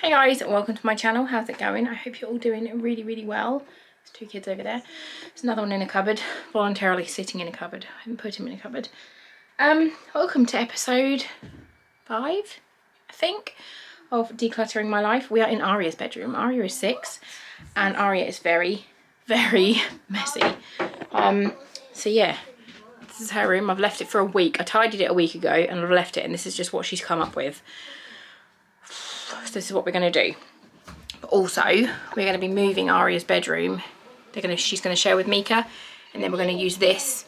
Hey guys, and welcome to my channel. How's it going? I hope you're all doing really well. There's two kids over there. There's another one in a cupboard, voluntarily sitting in a cupboard. I haven't put him in a cupboard. Welcome to episode 5, I think, of Decluttering My Life. We are in Aria's bedroom. Aria is 6 and Aria is very messy. So yeah, this is her room. I've left it for a week. I tidied it a week ago and I've left it, and this is just what she's come up with. So this is what we're going to do. But also, we're going to be moving Aria's bedroom. She's going to share with Mika, and then we're going to use this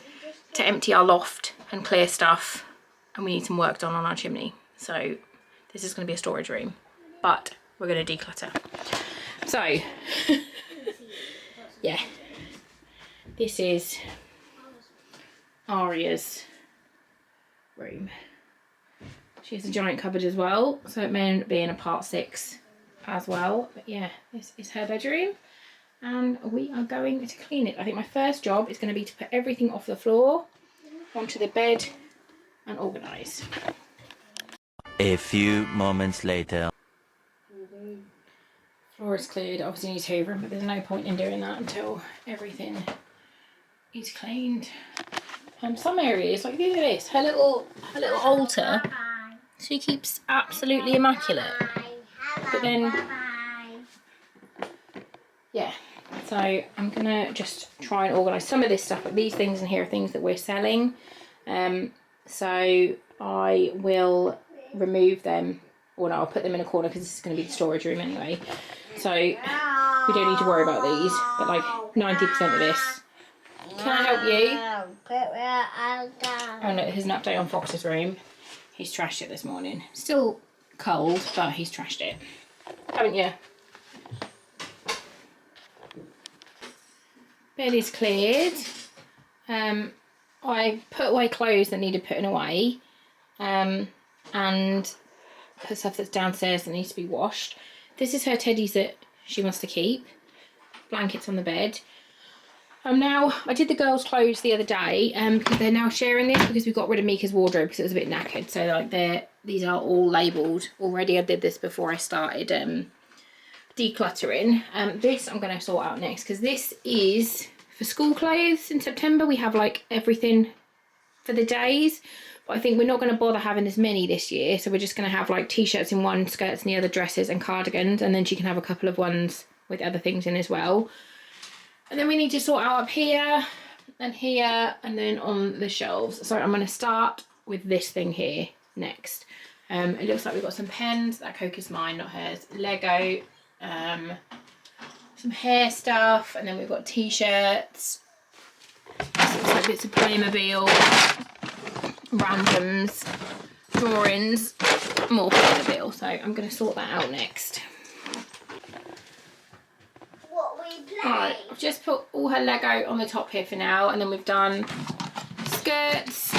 to empty our loft and clear stuff. And we need some work done on our chimney. So this is going to be a storage room, but we're going to declutter. So yeah, this is Aria's room. She has a giant cupboard as well, so it may end up being a part 6 as well. But yeah, this is her bedroom and we are going to clean it. I think my first job is going to be to put everything off the floor onto the bed and organise. A few moments later. Floor is cleared. Obviously needs hoovering, but there's no point in doing that until everything is cleaned. Some areas, like look at this, her little altar. She keeps absolutely immaculate. But then, yeah, so I'm gonna just try and organise some of this stuff, but these things in here are things that we're selling. So I will remove them, or no, I'll put them in a corner because this is gonna be the storage room anyway. So we don't need to worry about these, but like 90% of this. Can I help you? Oh no, here's an update on Fox's room. He's trashed it this morning. Still cold, but he's trashed it. Haven't you? Bed is cleared. I put away clothes that needed putting away. And the stuff that's downstairs that needs to be washed. This is her teddies that she wants to keep. Blankets on the bed. Now, I did the girls' clothes the other day because they're now sharing this because we got rid of Mika's wardrobe because it was a bit knackered. So like these are all labelled already. I did this before I started decluttering. This I'm going to sort out next because this is for school clothes in September. We have like everything for the days. But I think we're not going to bother having as many this year. So we're just going to have like t-shirts in one, skirts in the other, dresses and cardigans. And then she can have a couple of ones with other things in as well. And then we need to sort out up here and then on the shelves. So I'm going to start with this thing here next. It looks like we've got some pens. That Coke is mine, not hers. Lego, some hair stuff, and then we've got t-shirts. Like bits of Playmobil, randoms, drawings, more Playmobil. So I'm going to sort that out next. Right, I've just put all her Lego on the top here for now, and then we've done skirts,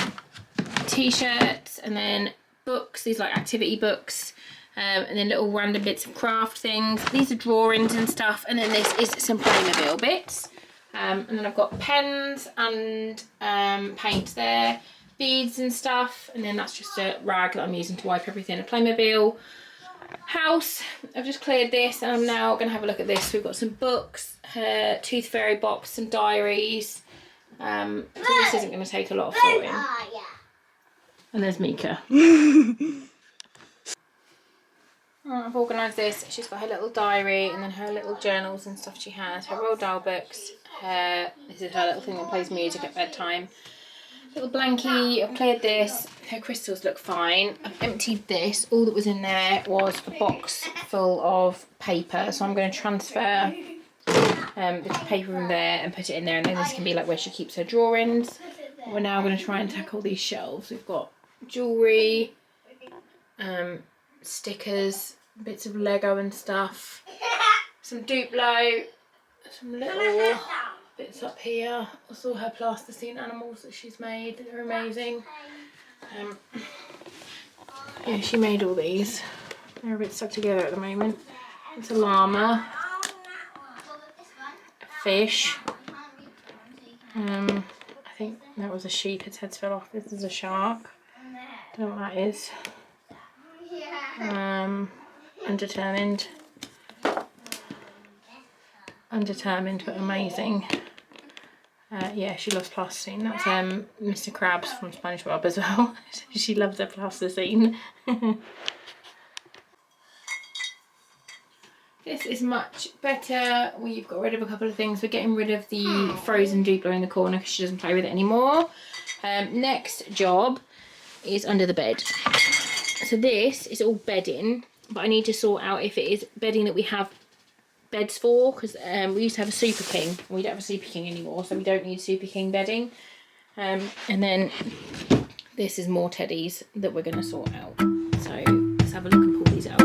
t-shirts, and then books, these like activity books, and then little random bits of craft things. These are drawings and stuff, and then this is some Playmobil bits. And then I've got pens and paint there, beads and stuff, and then that's just a rag that I'm using to wipe everything. A Playmobil house. I've just cleared this and I'm now going to have a look at this. We've got some books, her Tooth Fairy box, some diaries. So this isn't going to take a lot of sorting. And there's Mika. I've organised this. She's got her little diary and then her little journals and stuff she has. Her Roald Dahl books. This is her little thing that plays music at bedtime. Little blankie. I've cleared this. Her crystals look fine. I've emptied this. All that was in there was a box full of paper, so I'm going to transfer the paper from there and put it in there, and then this can be like where she keeps her drawings. We're now going to try and tackle these shelves. We've got jewellery, stickers, bits of Lego and stuff, some Duplo, some little bits up here. That's all her plasticine animals that she's made. They're amazing. Yeah, she made all these. They're a bit stuck together at the moment. It's a llama, a fish. I think that was a sheep. Its head's fell off. This is a shark. I don't know what that is. Undetermined. Undetermined but amazing. Yeah, she loves plasticine. That's Mr. Krabs from SpongeBob as well. She loves her plasticine. This is much better. We've got rid of a couple of things. We're getting rid of the frozen Duplo in the corner because she doesn't play with it anymore. Next job is under the bed. So this is all bedding, but I need to sort out if it is bedding that we have beds for, because we used to have a Super King. We don't have a Super King anymore, so we don't need Super King bedding. And then this is more teddies that we're going to sort out. So let's have a look and pull these out.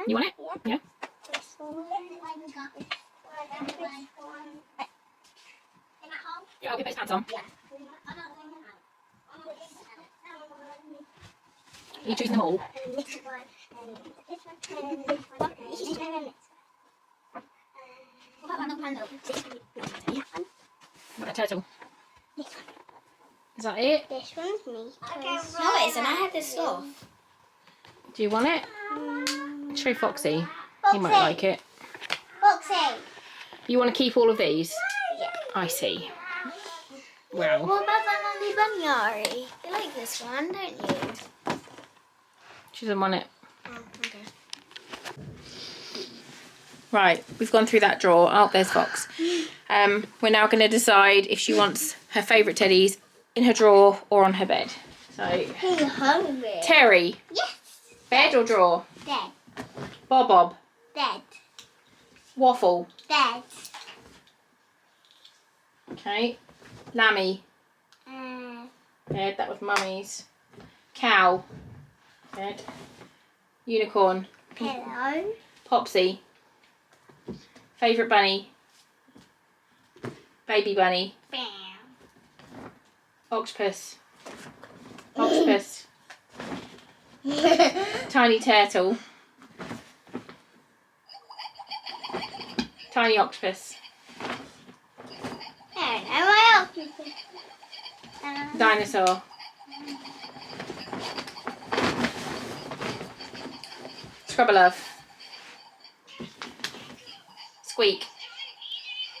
You want it? Yeah. Yeah, I'll put his pants on. Are you choosing them all? What a turtle. Is that it? This one's me. No, it isn't. I had this off. Do you want it? Show Foxy. He might like it. Foxy. You want to keep all of these? Yeah. I see. Wow. What about Banana Bunny, Ari? You like this one, don't you? She doesn't want it. Oh, okay. Right, we've gone through that drawer. Oh, there's Fox. We're now going to decide if she wants her favourite teddies in her drawer or on her bed. So, He's hungry. Terry. Yes. Bed or drawer? Dead. Bob. Dead. Waffle. Dead. Okay. Lammy. Bed, that was Mummy's. Cow. Bed. Unicorn. Hello. Popsy. Favourite bunny. Baby bunny. Bam. Octopus. Tiny turtle. Tiny octopus. Dinosaur. Scrubber Squeak.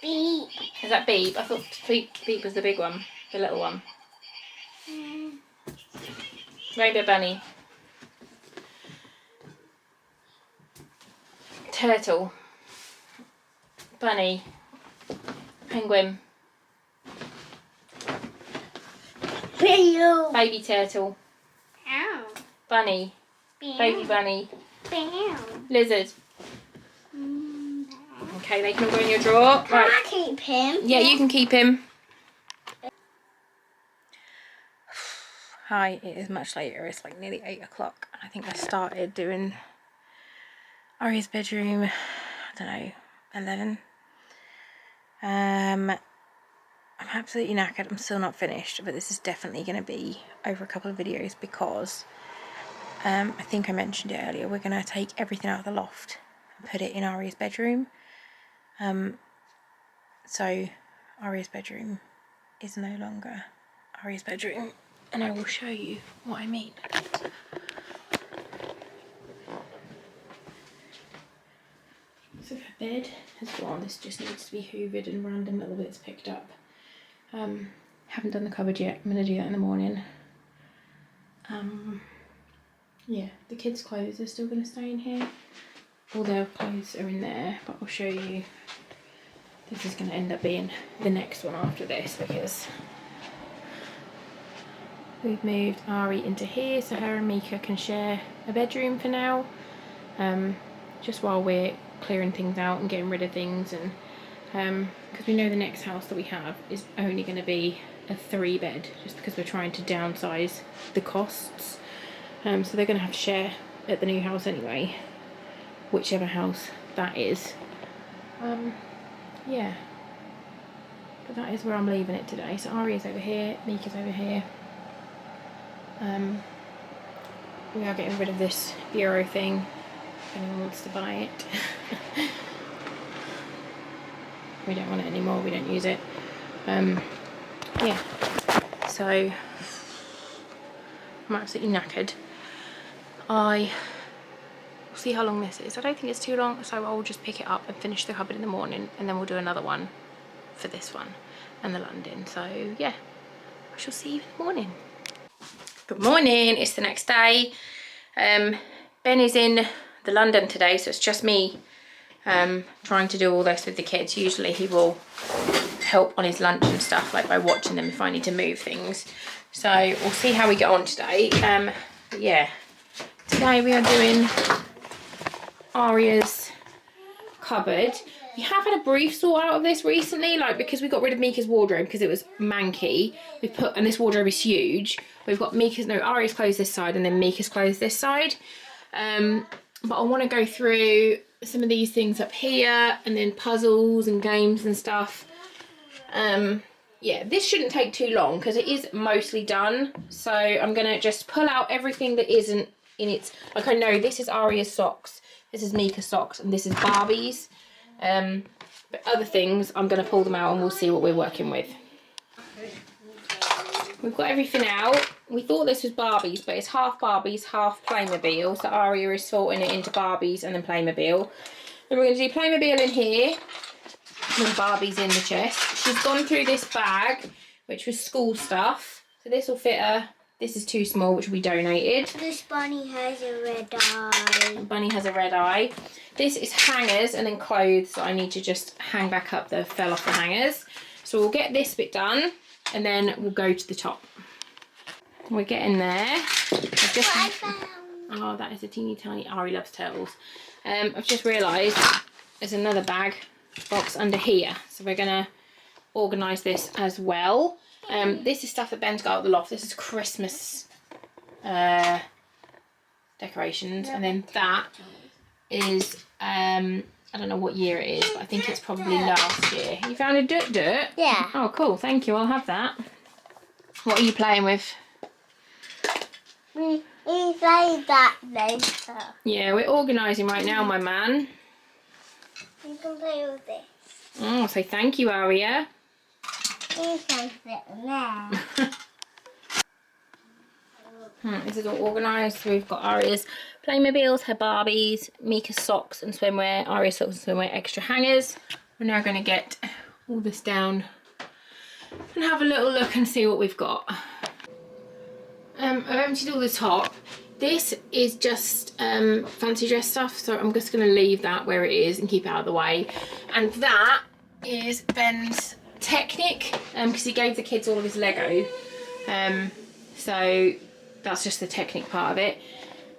Beep. Is that Beep? I thought Beep was the big one. The little one. Rainbow bunny. Turtle. Bunny. Penguin. Baby turtle. Ow. Bunny. Bam. Baby bunny. Bam. Lizard. Okay, they can all go in your drawer. Can I keep him? Yeah, you can keep him. Hi, it is much later. It's like nearly 8 o'clock. I think I started doing Aria's bedroom, I don't know, 11. I'm absolutely knackered. I'm still not finished, but this is definitely going to be over a couple of videos because I think I mentioned it earlier. We're going to take everything out of the loft and put it in Aria's bedroom. So Aria's bedroom is no longer Aria's bedroom, and I will show you what I mean. So her bed has gone. This just needs to be hoovered and random little bits picked up. Haven't done the cupboard yet. I'm going to do that in the morning. Yeah, the kids' clothes are still going to stay in here. All their clothes are in there, but I'll show you. This is going to end up being the next one after this because we've moved Ari into here so her and Mika can share a bedroom for now. Just while we're clearing things out and getting rid of things, and because we know the next house that we have is only going to be a 3-bed, just because we're trying to downsize the costs. So they're going to have to share at the new house anyway, whichever house that is. Yeah, but that is where I'm leaving it today. So Aria's over here, Mika's over here. We are getting rid of this bureau thing, if anyone wants to buy it. We don't want it anymore, we don't use it. Yeah, so I'm absolutely knackered. I will see how long this is. I don't think it's too long, so I'll just pick it up and finish the cupboard in the morning, and then we'll do another one for this one and the London. So yeah, I shall see you in the morning. Good morning, it's the next day. Ben is in the London today, so it's just me trying to do all this with the kids. Usually he will help on his lunch and stuff, like by watching them if I need to move things. So we'll see how we get on today. But yeah, today we are doing Aria's cupboard. We have had a brief sort out of this recently, like because we got rid of Mika's wardrobe because it was manky. We put, and this wardrobe is huge. We've got Aria's clothes this side and then Mika's clothes this side. But I want to go through some of these things up here, and then puzzles and games and stuff. Yeah, this shouldn't take too long because it is mostly done. So I'm gonna just pull out everything that isn't in its, like I know this is Aria's socks, this is Mika's socks, and this is Barbie's. But other things, I'm gonna pull them out and we'll see what we're working with. We've got everything out. We thought this was Barbie's, but it's half Barbie's, half Playmobil. So Aria is sorting it into Barbie's and then Playmobil. Then we're going to do Playmobil in here, and then Barbie's in the chest. She's gone through this bag, which was school stuff. So this will fit her. This is too small, which we donated. This bunny has a red eye. Bunny has a red eye. This is hangers and then clothes that I need to just hang back up that fell off the hangers. So we'll get this bit done, and then we'll go to the top. We're getting there. Oh, that is a teeny tiny. Ari loves turtles. I've just realised there's another bag box under here, so we're gonna organise this as well. This is stuff that Ben's got out of the loft. This is Christmas decorations, and then that is I don't know what year it is, but I think it's probably last year. You found a dirt? Yeah. Oh, cool. Thank you. I'll have that. What are you playing with? We play that later. Yeah, we're organising right now, my man. You can play with this. Oh, say thank you, Aria. You can sit there. This is all organised. So we've got Aria's Playmobiles, her Barbies, Mika's socks and swimwear, Aria's socks and swimwear extra hangers. We're now going to get all this down and have a little look and see what we've got. I've emptied all the top. This is just fancy dress stuff, so I'm just going to leave that where it is and keep it out of the way. And that is Ben's Technic, because he gave the kids all of his Lego. So that's just the Technic part of it.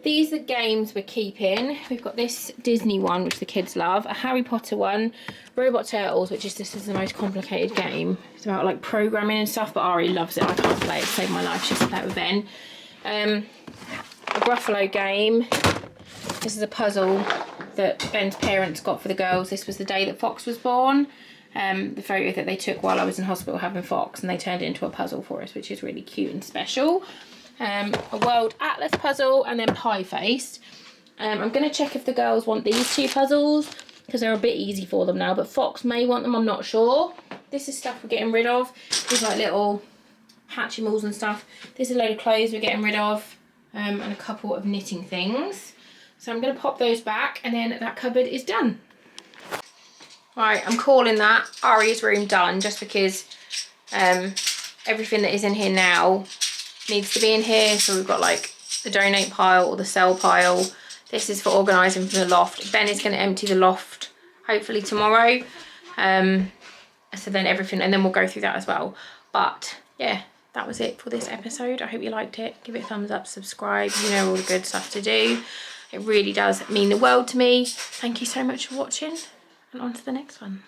These are games we're keeping. We've got this Disney one, which the kids love, a Harry Potter one, Robot Turtles, which is just the most complicated game. It's about like programming and stuff, but Ari loves it. I can't play it to save my life. She has to play it with Ben. A Gruffalo game. This is a puzzle that Ben's parents got for the girls. This was the day that Fox was born. The photo that they took while I was in hospital having Fox, and they turned it into a puzzle for us, which is really cute and special. A World Atlas puzzle, and then Pie Faced. I'm going to check if the girls want these two puzzles, because they're a bit easy for them now, but Fox may want them, I'm not sure. This is stuff we're getting rid of. There's like little Hatchimals and stuff. This is a load of clothes we're getting rid of, and a couple of knitting things. So I'm going to pop those back, and then that cupboard is done. Right, I'm calling that Aria's room done, just because everything that is in here now needs to be in here. So we've got like the donate pile or the sell pile. This is for organising for the loft. Ben is going to empty the loft hopefully tomorrow. So then everything, and then we'll go through that as well. But yeah, that was it for this episode. I hope you liked it. Give it a thumbs up, subscribe, you know all the good stuff to do. It really does mean the world to me. Thank you so much for watching, and on to the next one.